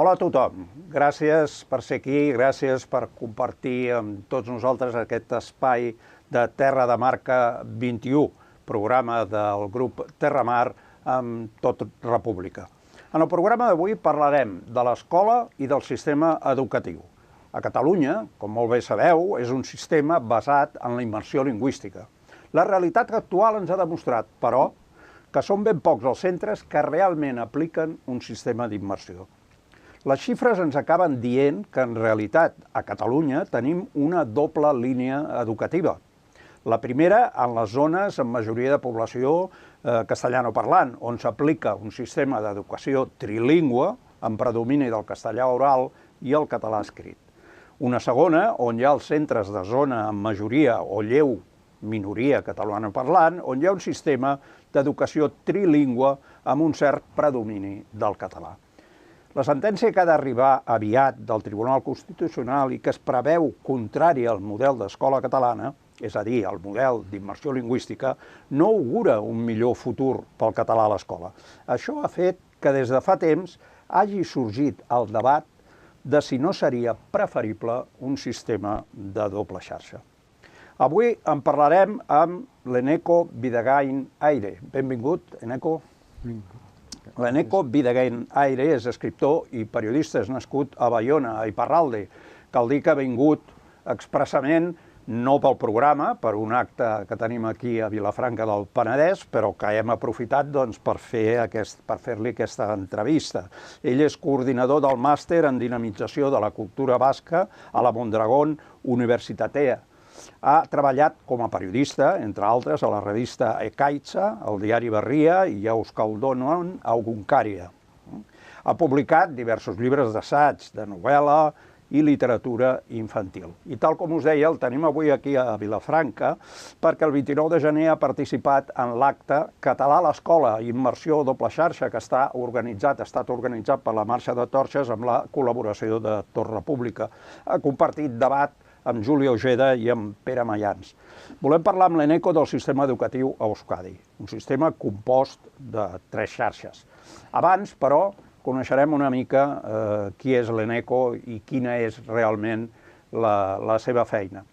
Hola a tothom, gràcies per ser aquí, gràcies per compartir amb tots nosaltres aquest espai de Terra de Marca 21, programa del grup Terramar amb tot República. En el programa d'avui parlarem de l'escola i del sistema educatiu. A Catalunya, com molt bé sabeu, és un sistema basat en la immersió lingüística. La realitat actual ens ha demostrat, però, que són ben pocs els centres que realment apliquen un sistema d'immersió. Les xifres ens acaben dient que, en realitat, a Catalunya tenim una doble línia educativa. La primera, en les zones amb majoria de població castellanoparlant, on s'aplica un sistema d'educació trilingüe amb predomini del castellà oral i el català escrit. Una segona, on hi ha els centres de zona amb majoria o lleu minoria catalanoparlant, on hi ha un sistema d'educació trilingüe amb un cert predomini del català. La sentència que ha d'arribar aviat del Tribunal Constitucional i que es preveu contrària al model d'escola catalana, és a dir, al model d'immersió lingüística, no augura un millor futur pel català a l'escola. Això ha fet que des de fa temps hagi sorgit el debat de si no seria preferible un sistema de doble xarxa. Avui en parlarem amb l'Eneko Bidegain Aire. Benvingut, Eneko. L'Eneko Bidegain Aire és escriptor i periodista, és nascut a Baiona, a Iparralde. Cal dir que ha vingut expressament, no pel programa, per un acte que tenim aquí a Vilafranca del Penedès, però que hem aprofitat per fer-li aquesta entrevista. Ell és coordinador del màster en dinamització de la cultura basca a la Mondragón Universitatea. Ha treballat com a periodista, entre altres, a la revista Ekaitza, al diari Berria i a Euskaldonon a Egunkaria. Ha publicat diversos llibres d'assaig, de novel·la i literatura infantil. I tal com us deia, el tenim avui aquí a Vilafranca perquè el 29 de gener ha participat en l'acte Català a l'escola, immersió doble xarxa, que ha estat organitzat per la Marxa de Torxes amb la col·laboració de Tot República. Ha compartit debat amb Júlia Ojeda i amb Pere Mayans. Volem parlar amb l'Eneko del sistema educatiu a Euskadi, un sistema compost de 3 xarxes. Abans, però, coneixerem una mica qui és l'Eneko i quina és realment la seva feina.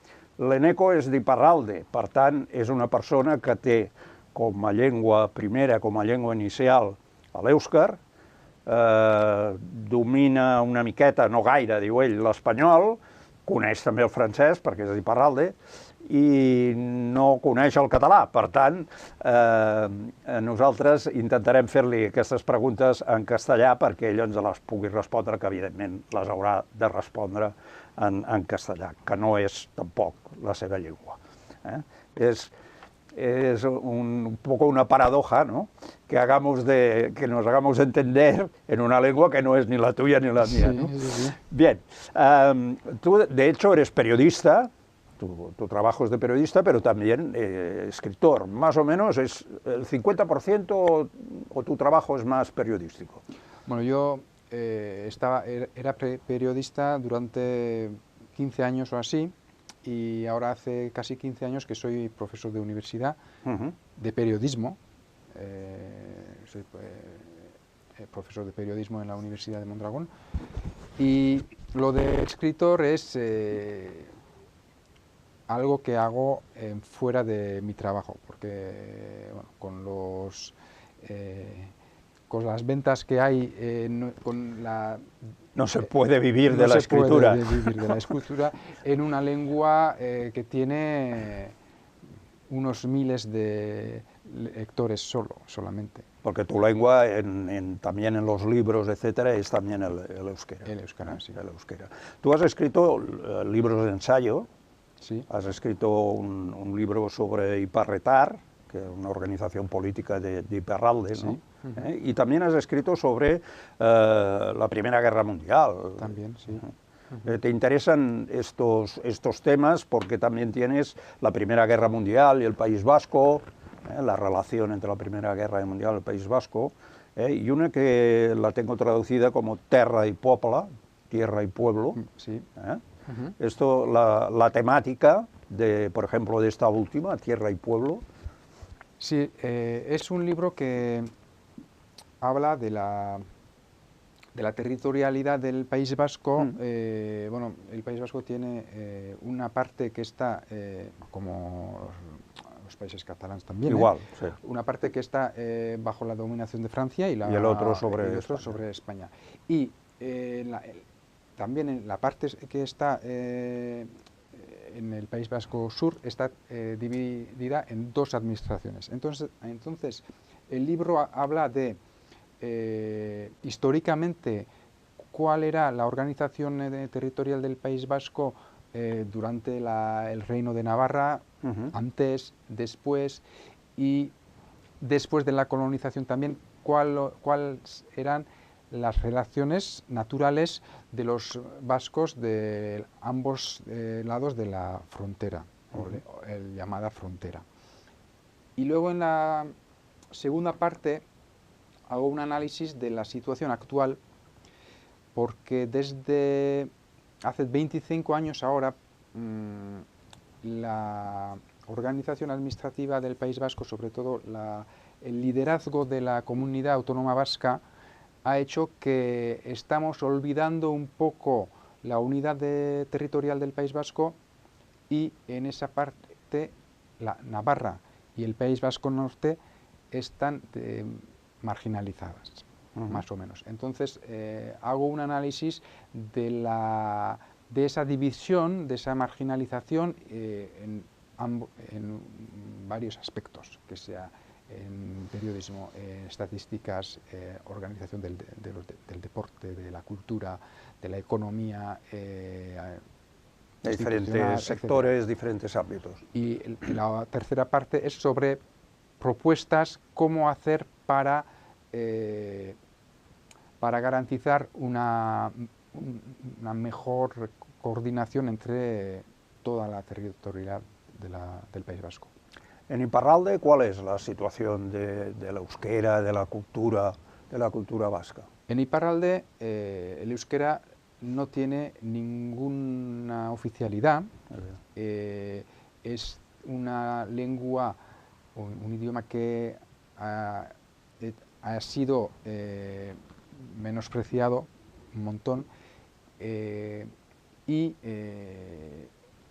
L'Eneko és d'Iparralde, per tant, és una persona que té com a llengua primera, com a llengua inicial, l'èuscar, domina una miqueta, no gaire, diu ell, l'espanyol, coneix també el francès, perquè és d'Iparralde, i no coneix el català. Per tant, nosaltres intentarem fer-li aquestes preguntes en castellà perquè ell ens les pugui respondre, que evidentment les haurà de respondre en castellà, que no és tampoc la seva llengua. Es un poco una paradoja, ¿no? Que nos hagamos entender en una lengua que no es ni la tuya ni la mía, ¿no? Sí. Bien, tú de hecho eres periodista, tu trabajo es de periodista, pero también escritor. Más o menos es el 50% o tu trabajo es más periodístico. Bueno, yo era periodista durante 15 años o así, y ahora hace casi 15 años que soy profesor de universidad de periodismo. Soy profesor de periodismo en la Universidad de Mondragón. Y lo de escritor es algo que hago fuera de mi trabajo, porque bueno, con las ventas que hay, no se puede vivir de la escritura. No se puede vivir de la escritura en una lengua que tiene unos miles de lectores solamente. Porque tu lengua, también en los libros, etcétera, es también el euskera. El euskera, sí. El euskera. Tú has escrito libros de ensayo. Sí. Has escrito un libro sobre Iparretar, que es una organización política de Iparralde, ¿no? Sí. Y también has escrito sobre la Primera Guerra Mundial. También, sí. ¿Te interesan estos temas? Porque también tienes la Primera Guerra Mundial y el País Vasco, la relación entre la Primera Guerra Mundial y el País Vasco, y una que la tengo traducida como Terra y Popla, tierra y pueblo. Sí. Esto, la temática, por ejemplo, de esta última, Tierra y Pueblo. Sí, es un libro que habla de de la territorialidad del País Vasco, bueno, el País Vasco tiene una parte que está, como los países catalanes también, igual, sí. una parte que está bajo la dominación de Francia y el otro sobre España. Sobre España. Y también en la parte que está en el País Vasco Sur está dividida en dos administraciones. Entonces el libro habla de históricamente cuál era la organización territorial del País Vasco durante el Reino de Navarra, antes, después, y después de la colonización también, cuáles eran las relaciones naturales de los vascos de ambos lados de la frontera, o llamada frontera. Y luego en la segunda parte hago un análisis de la situación actual, porque desde hace 25 años ahora la organización administrativa del País Vasco, sobre todo el liderazgo de la comunidad autónoma vasca, ha hecho que estamos olvidando un poco la unidad territorial del País Vasco, y en esa parte la Navarra y el País Vasco Norte están marginalizadas, más o menos. Entonces hago un análisis de esa división, de esa marginalización en varios aspectos, que sea en periodismo, estadísticas, organización del deporte, de la cultura, de la economía, de diferentes sectores, etcétera. Diferentes ámbitos. Y la tercera parte es sobre propuestas, cómo hacer para garantizar una mejor coordinación entre toda la territorialidad del País Vasco. En Iparralde, ¿cuál es la situación del euskera, de la cultura vasca? En Iparralde el euskera no tiene ninguna oficialidad, es una lengua, un idioma que ha sido menospreciado un montón y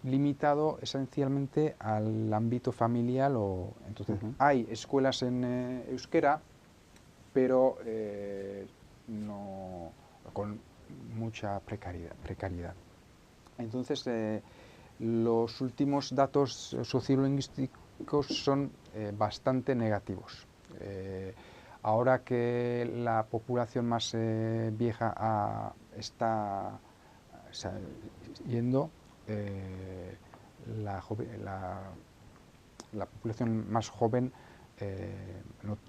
limitado esencialmente al ámbito familiar. Entonces hay escuelas en euskera, pero no, con mucha precariedad. Entonces los últimos datos sociolingüísticos son bastante negativos. Ahora que la población más vieja está yendo, la población más joven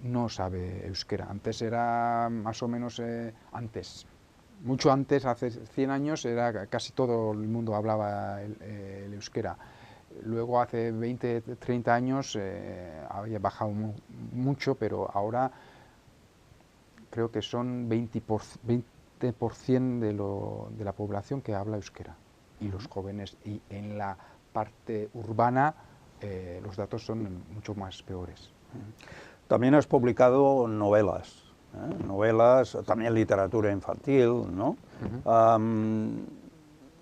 no sabe euskera. Antes era más o menos, mucho antes, hace 100 años, casi todo el mundo hablaba el euskera. Luego hace 20, 30 años había bajado mucho, pero ahora creo que son 20% de la población que habla euskera, y los jóvenes, y en la parte urbana los datos son mucho más peores. También has publicado novelas, novelas, también literatura infantil, ¿no?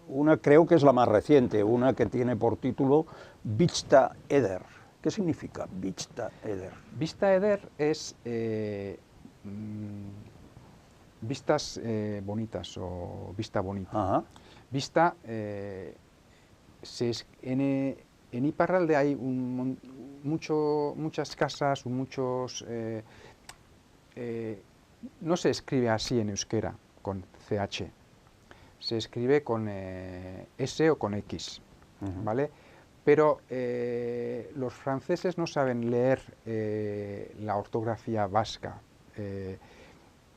Una creo que es la más reciente, una que tiene por título Vista Eder. ¿Qué significa Vista Eder? Vista Eder es vistas bonitas o vista bonita. Ajá. Vista, en Iparralde hay muchas casas, muchos... no se escribe así en euskera, con CH. Se escribe con S o con X, ¿vale? Pero los franceses no saben leer la ortografía vasca,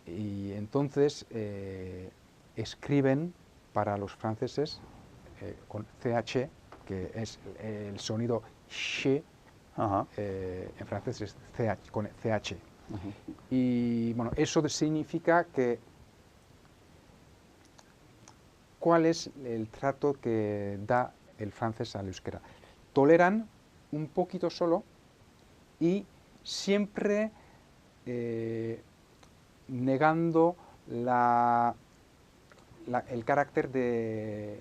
y entonces escriben para los franceses con CH, que es el sonido sh, en francés es CH, con CH. Y bueno, eso significa que ¿cuál es el trato que da el francés al euskera? Toleran un poquito solo y siempre negando el carácter de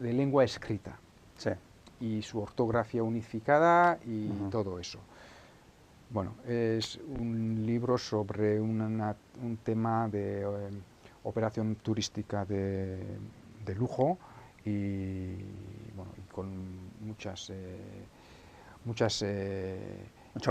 lengua escrita. Sí. Y su ortografía unificada y todo eso. Bueno, es un libro sobre un tema de operación turística de lujo y, bueno, y con mucha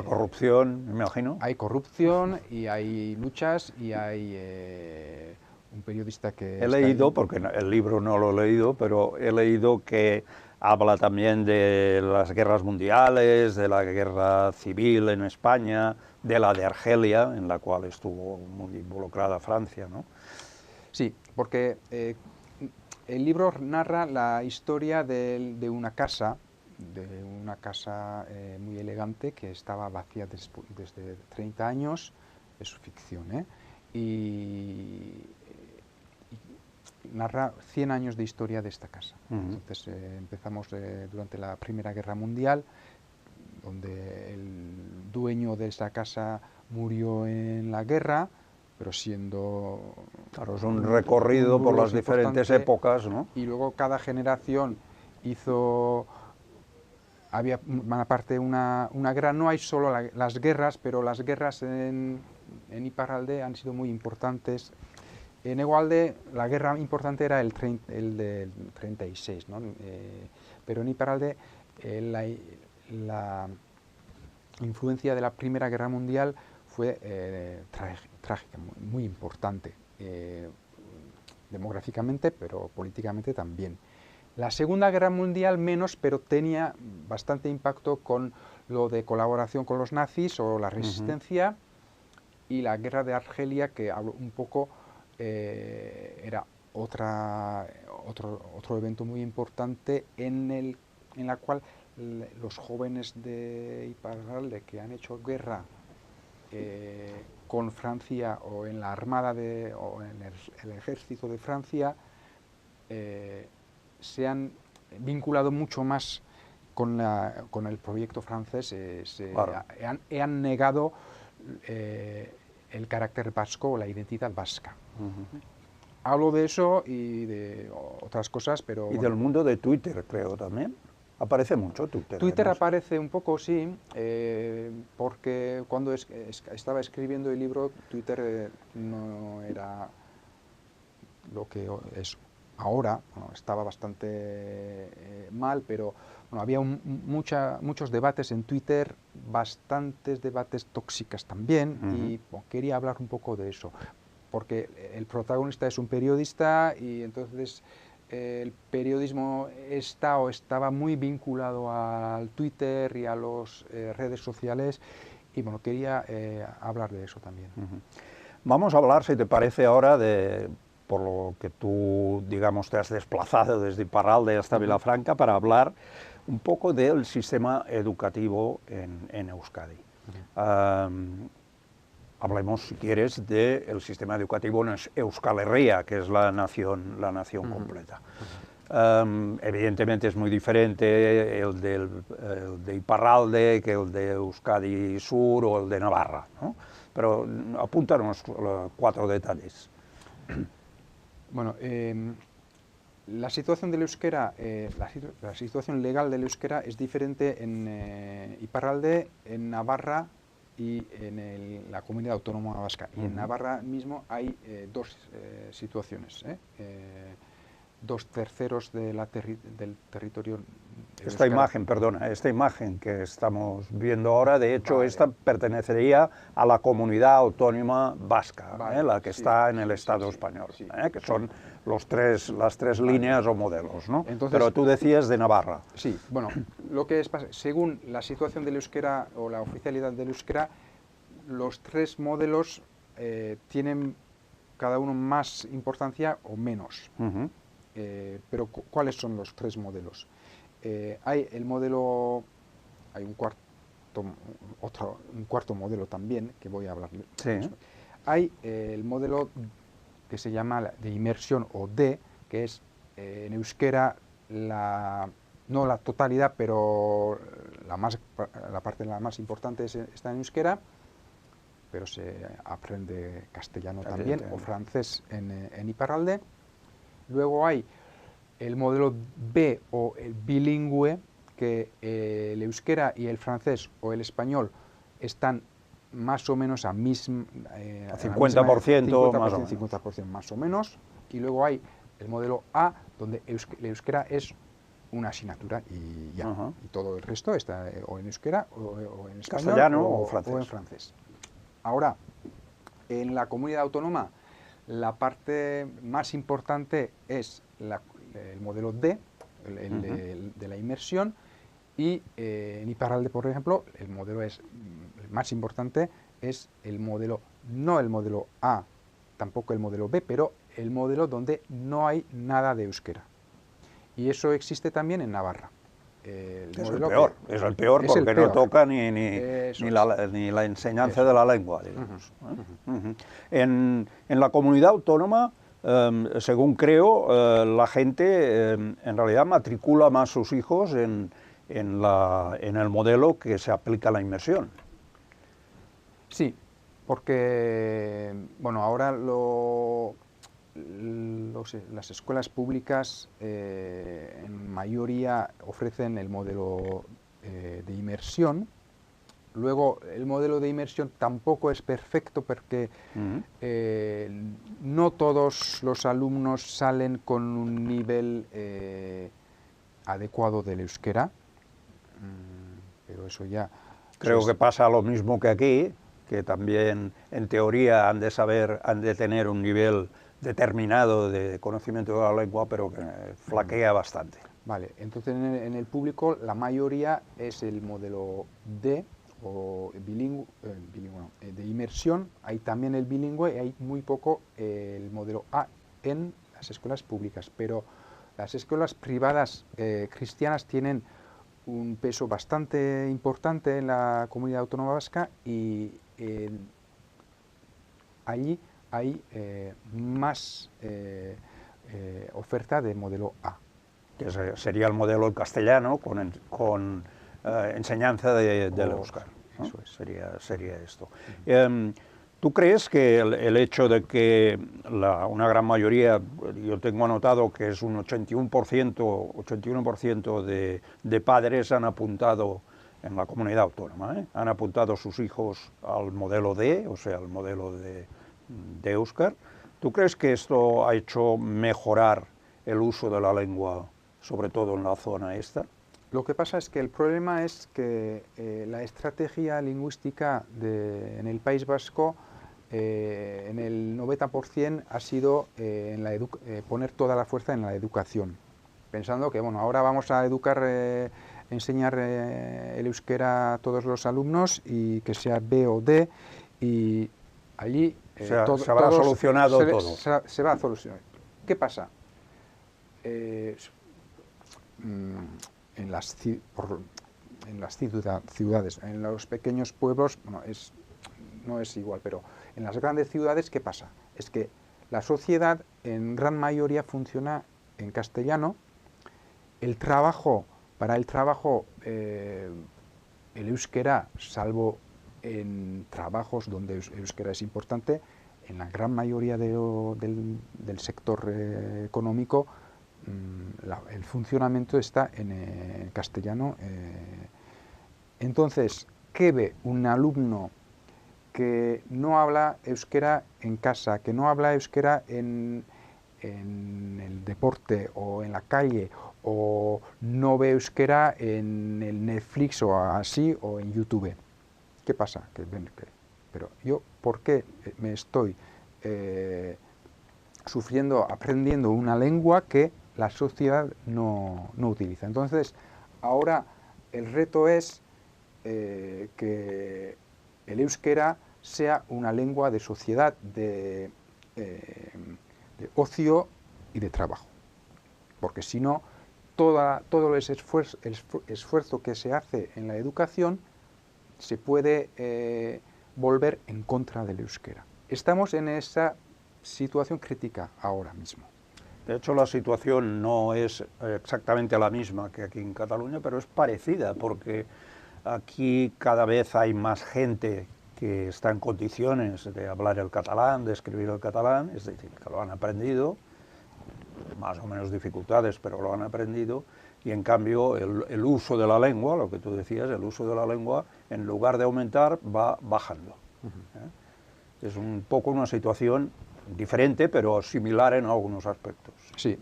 corrupción, me imagino. Hay corrupción y hay luchas y hay un periodista que... He leído, porque el libro no lo he leído, pero he leído que habla también de las guerras mundiales, de la guerra civil en España, de la de Argelia, en la cual estuvo muy involucrada Francia, ¿no? Sí, porque el libro narra la historia de una casa muy elegante que estaba vacía desde 30 años, es ficción, y narra 100 años de historia de esta casa. Entonces empezamos durante la Primera Guerra Mundial, donde el dueño de esa casa murió en la guerra, pero siendo... Claro, es un recorrido por las diferentes épocas, ¿no? Y luego cada generación hizo... Había aparte una guerra, no hay solo las guerras, pero las guerras en Iparralde han sido muy importantes. En Hegoalde la guerra importante era el del 36, ¿no? Pero en Iparralde la influencia de la Primera Guerra Mundial fue trágica, muy importante, demográficamente, pero políticamente también. La Segunda Guerra Mundial menos, pero tenía bastante impacto con lo de colaboración con los nazis o la resistencia, y la Guerra de Argelia, que un poco era otro evento muy importante en la cual los jóvenes de Iparralde que han hecho guerra con Francia o en la armada o en el ejército de Francia se han vinculado mucho más con el proyecto francés, Claro. han negado el carácter vasco o la identidad vasca. Hablo de eso y de otras cosas, pero... Y del mundo de Twitter, creo, también. Aparece mucho Twitter. Twitter además. aparece un poco, sí, porque cuando estaba escribiendo el libro, Twitter no era lo que es ahora. Bueno, estaba bastante mal, pero bueno, había muchos debates en Twitter, bastantes debates tóxicos también, y bueno, quería hablar un poco de eso, porque el protagonista es un periodista y entonces el periodismo estaba muy vinculado al Twitter y a las redes sociales, y bueno, quería hablar de eso también. Vamos a hablar, si te parece, ahora por lo que tú, digamos, te has desplazado desde Iparralde hasta Vilafranca para hablar un poco del sistema educativo en Euskadi. Hablemos, si quieres, del sistema educativo en Euskal Herria, que es la nación completa. Evidentemente es muy diferente el de Iparralde que el de Euskadi Sur o el de Navarra, ¿no? Pero apúntanos 4 detalles. Bueno, la situación del euskera, la situación legal del euskera es diferente en Iparralde, en Navarra y en la Comunidad Autónoma Vasca. Y en Navarra mismo hay dos situaciones, 2/3 del territorio. Esta imagen, perdona, esta imagen que estamos viendo ahora, de hecho, esta pertenecería a la Comunidad Autónoma Vasca, la que está en el Estado español, que son las tres líneas o modelos, ¿no? Entonces, pero tú decías de Navarra. Sí, bueno, lo que es, según la situación del euskera o la oficialidad del euskera, los 3 modelos tienen cada uno más importancia o menos. Pero ¿cuáles son los 3 modelos? Hay el modelo, hay un cuarto modelo también, que voy a hablar. Sí. Hay el modelo que se llama de inmersión o D, que es en euskera no la totalidad, pero la parte más importante está en euskera, pero se aprende castellano también, o francés en Iparralde. Luego hay el modelo B o el bilingüe, que el euskera y el francés o el español están más o menos a 50%, más o menos. 50% más o menos. Y luego hay el modelo A, donde el euskera es una asignatura y ya. Y todo el resto está o en euskera o en español castellano o francés. en francés. Ahora, en la comunidad autónoma, la parte más importante es el modelo D, de la inmersión, y en Iparralde, por ejemplo, el más importante es el modelo, no el modelo A, tampoco el modelo B, pero el modelo donde no hay nada de euskera. Y eso existe también en Navarra. Es el peor porque no toca ni la enseñanza de la lengua, digamos. En la comunidad autónoma, según creo, la gente en realidad matricula más sus hijos en el modelo que se aplica a la inmersión. Sí, porque bueno, ahora las escuelas públicas en mayoría ofrecen el modelo de inmersión. Luego, el modelo de inmersión tampoco es perfecto porque no todos los alumnos salen con un nivel adecuado del euskera, pero eso ya... Creo que pasa lo mismo que aquí, que también en teoría han de tener un nivel determinado de conocimiento de la lengua, pero que flaquea bastante. Vale, entonces en el público la mayoría es el modelo D, o bilingüe, de inmersión. Hay también el bilingüe y hay muy poco el modelo A en las escuelas públicas, pero las escuelas privadas cristianas tienen un peso bastante importante en la comunidad autónoma vasca y allí hay más oferta de modelo A. Que sería el modelo en castellano con enseñanza del euskera, ¿no? Eso es. Sería esto. ¿Tú crees que el hecho de que una gran mayoría, yo tengo anotado que es un 81% de padres han apuntado en la comunidad autónoma, han apuntado sus hijos al modelo D, o sea, al modelo de euskera? ¿Tú crees que esto ha hecho mejorar el uso de la lengua, sobre todo en la zona esta? Lo que pasa es que el problema es que la estrategia lingüística en el País Vasco en el 90% ha sido poner toda la fuerza en la educación, pensando que bueno, ahora vamos a enseñar el euskera a todos los alumnos y que sea B o D, y allí se habrá solucionado todo. Se va a solucionar. ¿Qué pasa? En las ciudades, en los pequeños pueblos, bueno, no es igual, pero en las grandes ciudades, ¿qué pasa? Es que la sociedad en gran mayoría funciona en castellano. Para el trabajo, el euskera, salvo en trabajos donde el euskera es importante, en la gran mayoría del sector económico, el funcionamiento está en castellano. Entonces, ¿qué ve un alumno que no habla euskera en casa, que no habla euskera en el deporte o en la calle, o no ve euskera en el Netflix o así, o en YouTube? ¿Qué pasa? Pero yo, ¿por qué me estoy aprendiendo una lengua que la sociedad no utiliza? Entonces, ahora el reto es que el euskera sea una lengua de sociedad, de ocio y de trabajo. Porque si no, todo ese esfuerzo que se hace en la educación se puede volver en contra del euskera. Estamos en esa situación crítica ahora mismo. De hecho, la situación no es exactamente la misma que aquí en Cataluña, pero es parecida, porque aquí cada vez hay más gente que está en condiciones de hablar el catalán, de escribir el catalán, es decir, que lo han aprendido, más o menos dificultades, pero lo han aprendido, y en cambio el uso de la lengua, lo que tú decías, el uso de la lengua, en lugar de aumentar, va bajando. Es un poco una situación diferente, pero similar en algunos aspectos. Sí,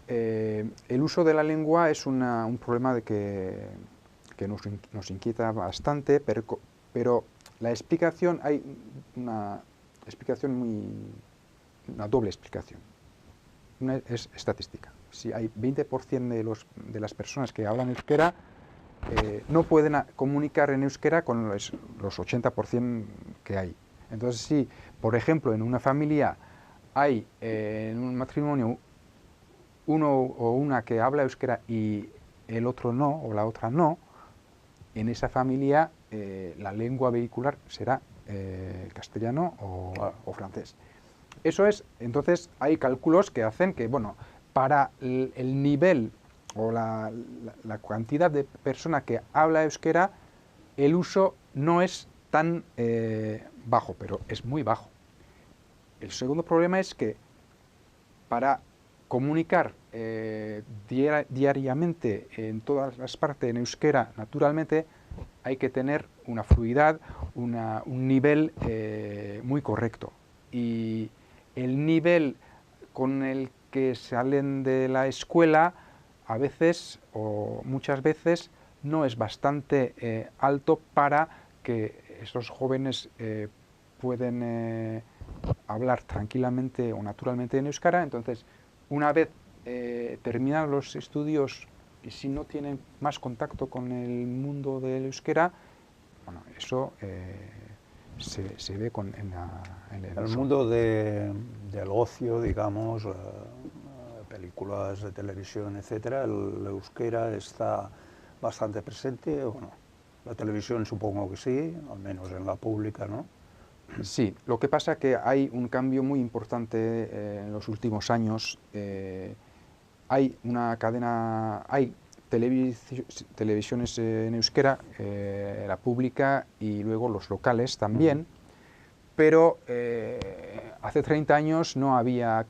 el uso de la lengua es un problema que nos inquieta bastante, pero la explicación, hay una explicación una doble explicación. Una es estadística. Si hay 20% de las personas que hablan euskera, no pueden comunicar en euskera con los 80% que hay. Entonces, si, por ejemplo, en una familia hay en un matrimonio uno o una que habla euskera y el otro no, o la otra no, en esa familia la lengua vehicular será castellano o francés. Eso es, entonces hay cálculos que hacen que, bueno, para el nivel o la cantidad de personas que habla euskera, el uso no es tan bajo, pero es muy bajo. El segundo problema es que para comunicar diariamente en todas las partes en euskera, naturalmente, hay que tener una fluidez, un nivel muy correcto. Y el nivel con el que salen de la escuela, a veces o muchas veces, no es bastante alto para que estos jóvenes pueden hablar tranquilamente o naturalmente en euskera. Entonces, una vez terminan los estudios y si no tienen más contacto con el mundo del euskera, bueno, eso se ve en el uso. Mundo del ocio, digamos, películas de televisión, etcétera, el euskera está bastante presente, ¿o no? La televisión supongo que sí, al menos en la pública, ¿no? Sí, lo que pasa es que hay un cambio muy importante en los últimos años. Hay una cadena, hay televisiones en euskera, la pública y luego los locales también, pero hace 30 años no había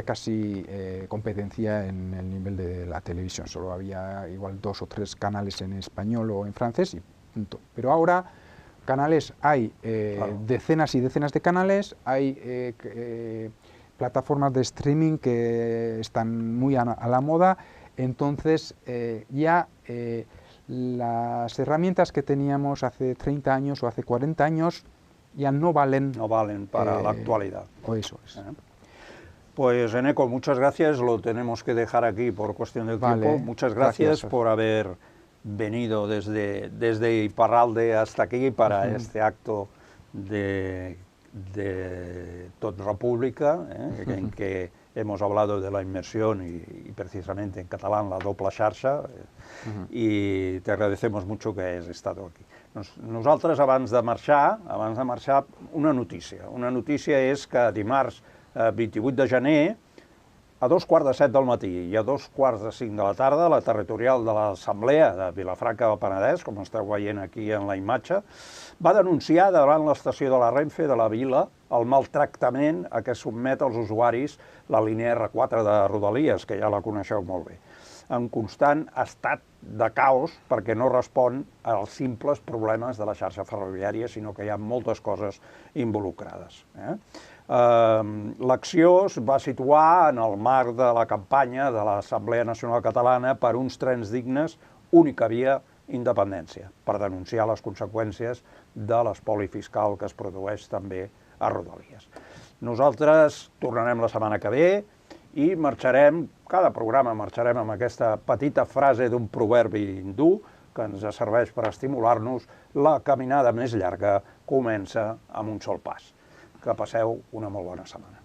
casi competencia en el nivel de la televisión, solo había igual 2 o 3 canales en español o en francés y punto. Pero ahora canales hay claro, decenas y decenas de canales, hay plataformas de streaming que están muy a la moda, entonces ya las herramientas que teníamos hace 30 años o hace 40 años ya no valen para la actualidad. O eso es. Pues Eneko, muchas gracias, lo tenemos que dejar aquí por cuestión del tiempo. Muchas gracias por haber venido desde Iparralde hasta aquí para este acto de Tot República, en que hemos hablado de la inmersión y precisamente en catalán la doble xarxa, y te agradecemos mucho que hayas estado aquí. Nosaltres, abans de marxar, una notícia. Una notícia és que dimarts 28 de gener, a 2:15 del matí i a 2:45 de la tarda, la territorial de l'Assemblea de Vilafranca del Penedès, com esteu veient aquí en la imatge, va denunciar davant l'estació de la Renfe de la Vila el maltractament a què sotmet els usuaris la línia R4 de Rodalies, que ja la coneixeu molt bé, en constant estat de caos perquè no respon als simples problemes de la xarxa ferroviària, sinó que hi ha moltes coses involucrades. L'acció es va situar en el marc de la campanya de l'Assemblea Nacional Catalana per uns trens dignes, única via, independència, per denunciar les conseqüències de l'espoli fiscal que es produeix també a Rodalies. Nosaltres tornarem la setmana que ve i marxarem, cada programa marxarem amb aquesta petita frase d'un proverbi hindú que ens serveix per estimular-nos: la caminada més llarga comença amb un sol pas. Que passeu una molt bona setmana.